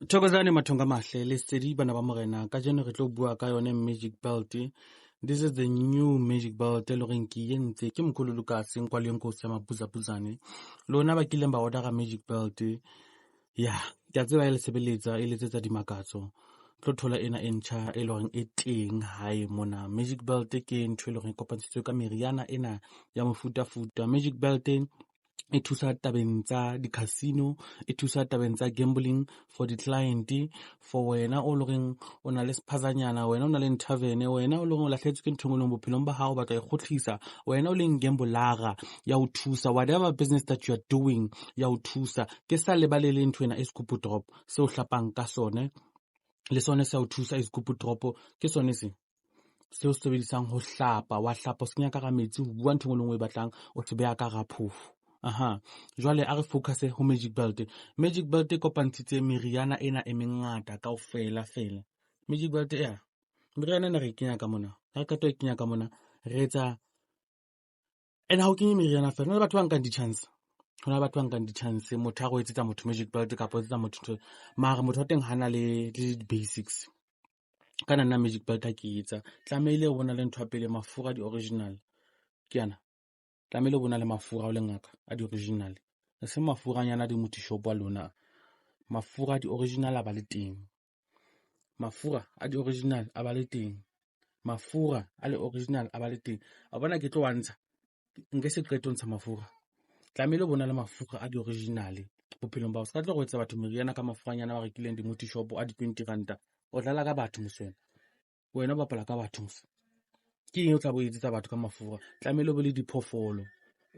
Thokozane mathonga mahle le sedi bana ba morena ka jeno re tlo bua ka yone magic belt. This is the new magic belt le reng ke yentse ke mkhulu Lucas kwa le nko se mabuzabuzane lona ba kileng ba order magic belt ya ke a tseba ile sebeletsa ile tsetsa dimakatso tlo thola ena entcha e loreng e teng hae mona. Magic belt ke ntho le reng kopantshitswe ka meriana ena ya mofuta futa. Magic belt e thusa tabeng tsa di-casino, e thusa tabeng tsa gambling for di-client, for wena o loreng o na le sephazanyana, wena o na le tavern, wena o loreng o lahlehetswe ke ntho ngwe bophelong ba hao batla e kgotlisa, wena o leng gambler ya o thusa, whatever business that you are doing ya o thusa. Ke sa lebale le ntho ena e scoop drop se o hlapang ka sone le sone se o thusa e scoop drop ke sone se o sebedisang ho hlapa, wa hlapa se nya ka ga metsi ho bua ntho ngwe e batlang o se beya ka ga phofu. Jwale a re focus ho magic belt. Magic belt e kopantshitse meriana ena e mengata kaofela fela. Magic belt ya meriana ena re kenya ka mona, ha ka to e kenya ka mona re etsa ena ho kenya meriana fela. Hona le batho ba nkang di-chance, hona le batho ba nkang di-chance, motho a go etsetsa motho magic belt ka etsetsa motho mara motho wa teng hana le basics kana nna magic belt a ke etsa tlamehile o bona le ntho ya pele mafura di-original ke yana. Tlamehile o bona le mafura o le ngaka a di-original, e se mafuranyana di MUTHI shop wa lona. Mafura di-original a ba le teng, mafura a di-original a ba le teng, mafura a le original a ba le teng. A bona ke tlo wantsha nke se qeto ntsha mafura, tlamehile o bona le mafura a di-original bophelong ba o. Se ka tlo go etsa batho meriana ka mafuranyana ba rekileng di MUTHI shop a di 20 ranta, o dlala ka batho moswena, wena o bapala ka batho moswena. Ke eng o tla bo etsetsa batho ka mafura? Tlamehile o be le diphoofolo,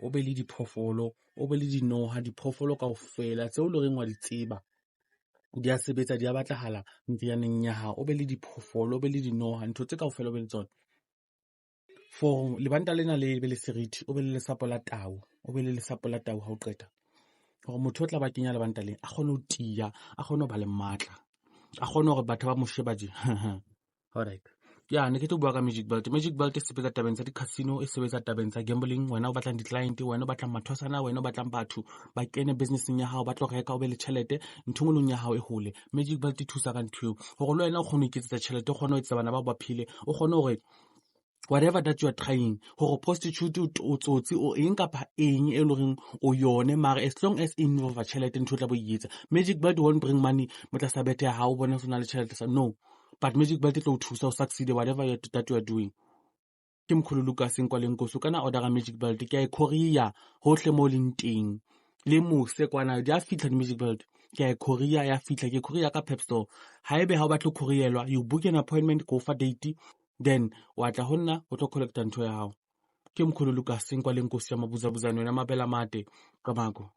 o be le diphoofolo, o be le dinoha, diphoofolo kaofela tseo le reng wa di tseba di a sebetsa, di a batlahala merianeng ya hao. O be le diphoofolo, o be le dinoha, ntho tse kaofela o be le tsona. For lebanta lena le be le seriti, o be le lesapo la tau, o be le lesapo la tau ha o qeta, hore motho o tla ba kenya lebanta leng a kgone ho tiya, a kgone ho ba le matla, a kgone hore batho ba mo sheba je. Alright. Ya ne ke tlo bua ka magic belt. Magic belt e sebetsa tabeng tsa di-casino, e sebetsa tabeng tsa gambling. Wena o batlang di-client, wena o batlang mathosana, wena o batlang batho ba kene businesseng ya hao, ba tlo reka, o be le tjhelete, ntho ngwe ya hao e hole. Magic belt e thusa ka ntho hore le wena o kgone ho iketsetsa tjhelete, o kgone ho etsetsa bana ba ba phele, o kgone hore whatever that you are trying, hore prostitute o tsotsi o eng kapa eng e loreng o yone, mara as long as involve tjhelete ntho tla bo etsa. Magic belt won't bring money motla sa bethe ha o bona sona le tjhelete sa no, but magic belt tlo thusa o succeed whatever that you are doing. Ke mkhulu Lucas kwa le nkoso kana order magic belt ke a Korea hohle mo leng teng le mose kwana di a fitla di magic belt ke a Korea ya fitla ke Korea ka Pep Store. Haebe ha o batla Koreelwa, you book an appointment, go for date, then wa tla ho nna o tlo collecta ntho ya hao. Ke mkhulu Lucas kwa le nkoso ya mabuzabuzane wena mabela mate ka mako.